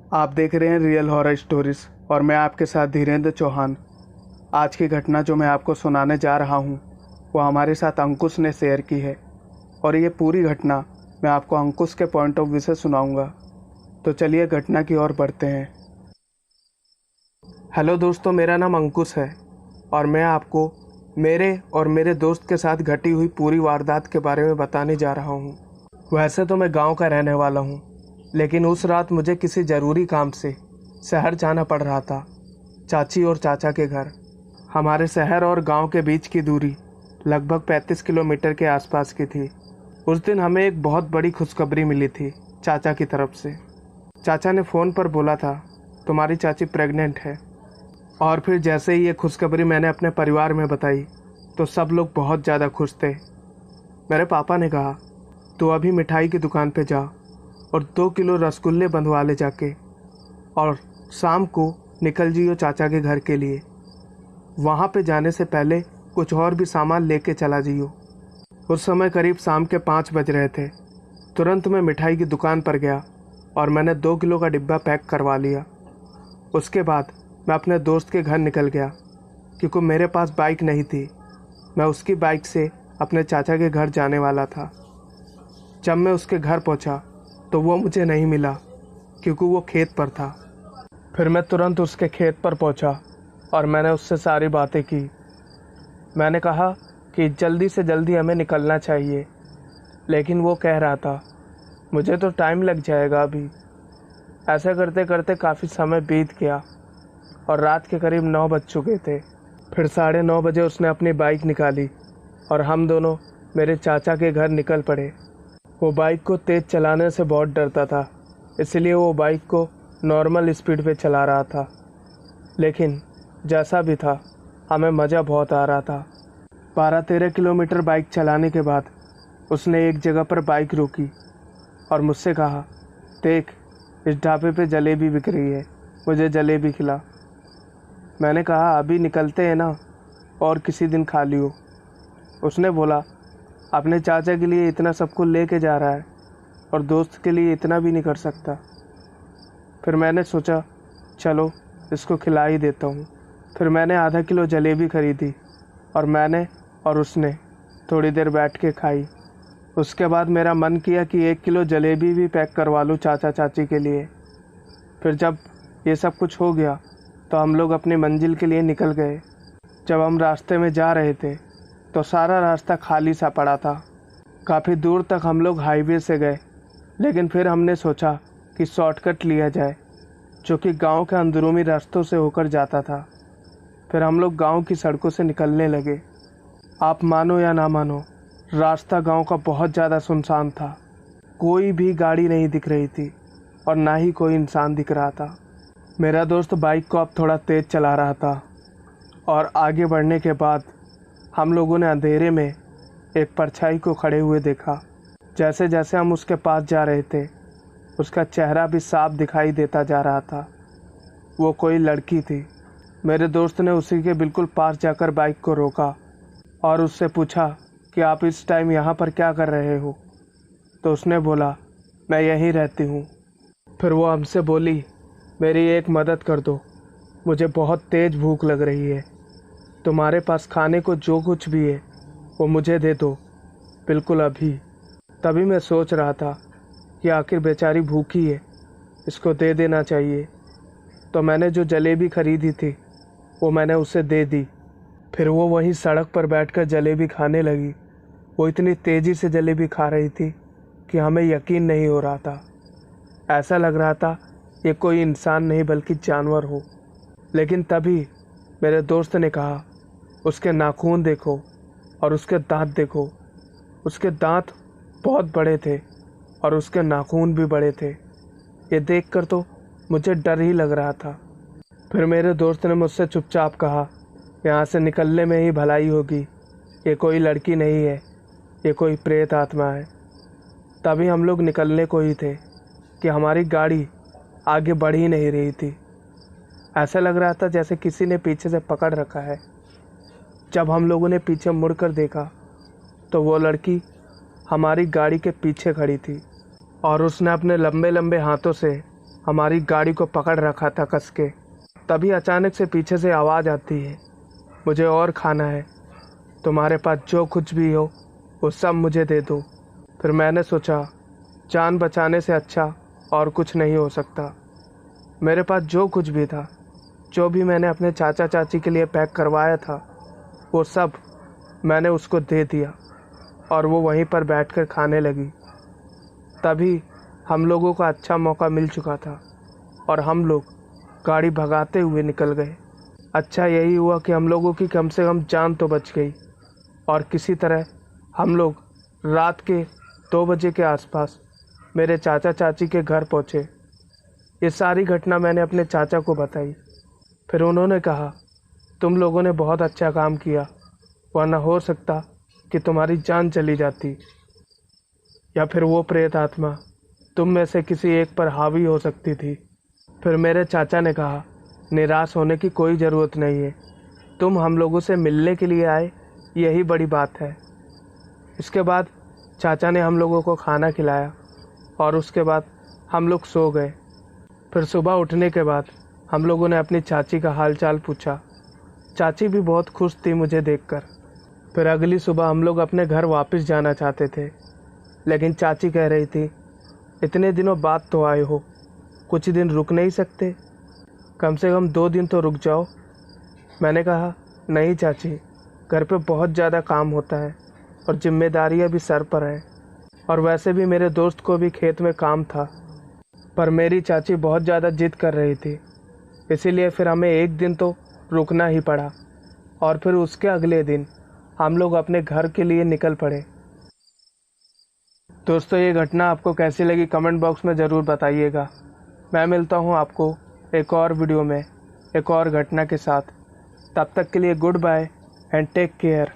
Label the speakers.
Speaker 1: आप देख रहे हैं रियल हॉरर स्टोरीज और मैं आपके साथ धीरेन्द्र चौहान। आज की घटना जो मैं आपको सुनाने जा रहा हूँ वो हमारे साथ अंकुश ने शेयर की है और ये पूरी घटना मैं आपको अंकुश के पॉइंट ऑफ व्यू से सुनाऊंगा। तो चलिए घटना की ओर बढ़ते हैं। हेलो दोस्तों, मेरा नाम अंकुश है और मैं आपको मेरे और मेरे दोस्त के साथ घटी हुई पूरी वारदात के बारे में बताने जा रहा हूँ। वैसे तो मैं गांव का रहने वाला हूँ, लेकिन उस रात मुझे किसी ज़रूरी काम से शहर जाना पड़ रहा था, चाची और चाचा के घर। हमारे शहर और गांव के बीच की दूरी लगभग 35 किलोमीटर के आसपास की थी। उस दिन हमें एक बहुत बड़ी खुशखबरी मिली थी चाचा की तरफ से। चाचा ने फ़ोन पर बोला था तुम्हारी चाची प्रेग्नेंट है। और फिर जैसे ही ये खुशखबरी मैंने अपने परिवार में बताई तो सब लोग बहुत ज़्यादा खुश थे। मेरे पापा ने कहा तो अभी मिठाई की दुकान पे जा और 2 किलो रसगुल्ले बंधवा ले जाके, और शाम को निकल जियो चाचा के घर के लिए। वहाँ पे जाने से पहले कुछ और भी सामान लेके चला जियो। उस समय करीब शाम के 5 बज रहे थे। तुरंत मैं मिठाई की दुकान पर गया और मैंने 2 किलो का डिब्बा पैक करवा लिया। उसके बाद मैं अपने दोस्त के घर निकल गया, क्योंकि मेरे पास बाइक नहीं थी। मैं उसकी बाइक से अपने चाचा के घर जाने वाला था। जब मैं उसके घर पहुंचा तो वो मुझे नहीं मिला, क्योंकि वो खेत पर था। फिर मैं तुरंत उसके खेत पर पहुंचा और मैंने उससे सारी बातें की। मैंने कहा कि जल्दी से जल्दी हमें निकलना चाहिए, लेकिन वो कह रहा था मुझे तो टाइम लग जाएगा अभी। ऐसा करते करते काफ़ी समय बीत गया और रात के करीब 9 बज चुके थे। फिर 9:30 बजे उसने अपनी बाइक निकाली और हम दोनों मेरे चाचा के घर निकल पड़े। वो बाइक को तेज़ चलाने से बहुत डरता था, इसलिए वो बाइक को नॉर्मल स्पीड पे चला रहा था। लेकिन जैसा भी था, हमें मज़ा बहुत आ रहा था। 12-13 किलोमीटर बाइक चलाने के बाद उसने एक जगह पर बाइक रोकी और मुझसे कहा देख, इस ढाबे पे जलेबी बिक रही है, मुझे जलेबी खिला। मैंने कहा अभी निकलते हैं ना, और किसी दिन खा लियो। उसने बोला अपने चाचा के लिए इतना सब कुछ लेके जा रहा है और दोस्त के लिए इतना भी नहीं कर सकता। फिर मैंने सोचा चलो इसको खिला ही देता हूँ। फिर मैंने आधा किलो जलेबी खरीदी और मैंने और उसने थोड़ी देर बैठ के खाई। उसके बाद मेरा मन किया कि 1 किलो जलेबी भी पैक करवा लूँ चाचा चाची के लिए। फिर जब ये सब कुछ हो गया तो हम लोग अपनी मंजिल के लिए निकल गए। जब हम रास्ते में जा रहे थे तो सारा रास्ता खाली सा पड़ा था। काफ़ी दूर तक हम लोग हाईवे से गए, लेकिन फिर हमने सोचा कि शॉर्टकट लिया जाए, जो कि गांव के अंदरूनी रास्तों से होकर जाता था। फिर हम लोग गांव की सड़कों से निकलने लगे। आप मानो या ना मानो, रास्ता गांव का बहुत ज़्यादा सुनसान था। कोई भी गाड़ी नहीं दिख रही थी और ना ही कोई इंसान दिख रहा था। मेरा दोस्त बाइक को अब थोड़ा तेज़ चला रहा था और आगे बढ़ने के बाद हम लोगों ने अंधेरे में एक परछाई को खड़े हुए देखा। जैसे जैसे हम उसके पास जा रहे थे, उसका चेहरा भी साफ दिखाई देता जा रहा था। वो कोई लड़की थी। मेरे दोस्त ने उसी के बिल्कुल पास जाकर बाइक को रोका और उससे पूछा कि आप इस टाइम यहाँ पर क्या कर रहे हो। तो उसने बोला मैं यहीं रहती हूँ। फिर वो हमसे बोली मेरी एक मदद कर दो, मुझे बहुत तेज़ भूख लग रही है। तुम्हारे पास खाने को जो कुछ भी है वो मुझे दे दो, बिल्कुल अभी। तभी मैं सोच रहा था कि आखिर बेचारी भूखी है, इसको दे देना चाहिए। तो मैंने जो जलेबी खरीदी थी वो मैंने उसे दे दी। फिर वो वहीं सड़क पर बैठकर जलेबी खाने लगी। वो इतनी तेज़ी से जलेबी खा रही थी कि हमें यकीन नहीं हो रहा था। ऐसा लग रहा था ये कोई इंसान नहीं बल्कि जानवर हो। लेकिन तभी मेरे दोस्त ने कहा उसके नाखून देखो और उसके दांत देखो। उसके दांत बहुत बड़े थे और उसके नाखून भी बड़े थे। ये देखकर तो मुझे डर ही लग रहा था। फिर मेरे दोस्त ने मुझसे चुपचाप कहा यहाँ से निकलने में ही भलाई होगी, ये कोई लड़की नहीं है, ये कोई प्रेत आत्मा है। तभी हम लोग निकलने को ही थे कि हमारी गाड़ी आगे बढ़ ही नहीं रही थी। ऐसा लग रहा था जैसे किसी ने पीछे से पकड़ रखा है। जब हम लोगों ने पीछे मुड़कर देखा तो वो लड़की हमारी गाड़ी के पीछे खड़ी थी और उसने अपने लंबे लंबे हाथों से हमारी गाड़ी को पकड़ रखा था कस के। तभी अचानक से पीछे से आवाज़ आती है, मुझे और खाना है, तुम्हारे पास जो कुछ भी हो वो सब मुझे दे दो। फिर मैंने सोचा जान बचाने से अच्छा और कुछ नहीं हो सकता। मेरे पास जो कुछ भी था, जो भी मैंने अपने चाचा चाची के लिए पैक करवाया था, वो सब मैंने उसको दे दिया और वो वहीं पर बैठकर खाने लगी। तभी हम लोगों का अच्छा मौका मिल चुका था और हम लोग गाड़ी भगाते हुए निकल गए। अच्छा यही हुआ कि हम लोगों की कम से कम जान तो बच गई और किसी तरह हम लोग रात के 2 बजे के आसपास मेरे चाचा चाची के घर पहुँचे। ये सारी घटना मैंने अपने चाचा को बताई। फिर उन्होंने कहा, तुम लोगों ने बहुत अच्छा काम किया, वरना हो सकता कि तुम्हारी जान चली जाती या फिर वो प्रेत आत्मा तुम में से किसी एक पर हावी हो सकती थी। फिर मेरे चाचा ने कहा, निराश होने की कोई ज़रूरत नहीं है, तुम हम लोगों से मिलने के लिए आए, यही बड़ी बात है। इसके बाद चाचा ने हम लोगों को खाना खिलाया और उसके बाद हम लोग सो गए। फिर सुबह उठने के बाद हम लोगों ने अपनी चाची का हालचाल पूछा। चाची भी बहुत खुश थी मुझे देखकर। फिर अगली सुबह हम लोग अपने घर वापस जाना चाहते थे, लेकिन चाची कह रही थी, इतने दिनों बाद तो आए हो, कुछ दिन रुक नहीं सकते? कम से कम 2 दिन तो रुक जाओ। मैंने कहा, नहीं चाची, घर पे बहुत ज़्यादा काम होता है और जिम्मेदारियां भी सर पर हैं, और वैसे भी मेरे दोस्त को भी खेत में काम था। पर मेरी चाची बहुत ज़्यादा जिद कर रही थी, इसीलिए फिर हमें 1 दिन तो रुकना ही पड़ा और फिर उसके अगले दिन हम लोग अपने घर के लिए निकल पड़े। दोस्तों, ये घटना आपको कैसी लगी कमेंट बॉक्स में ज़रूर बताइएगा। मैं मिलता हूँ आपको एक और वीडियो में एक और घटना के साथ। तब तक के लिए good bye and take care.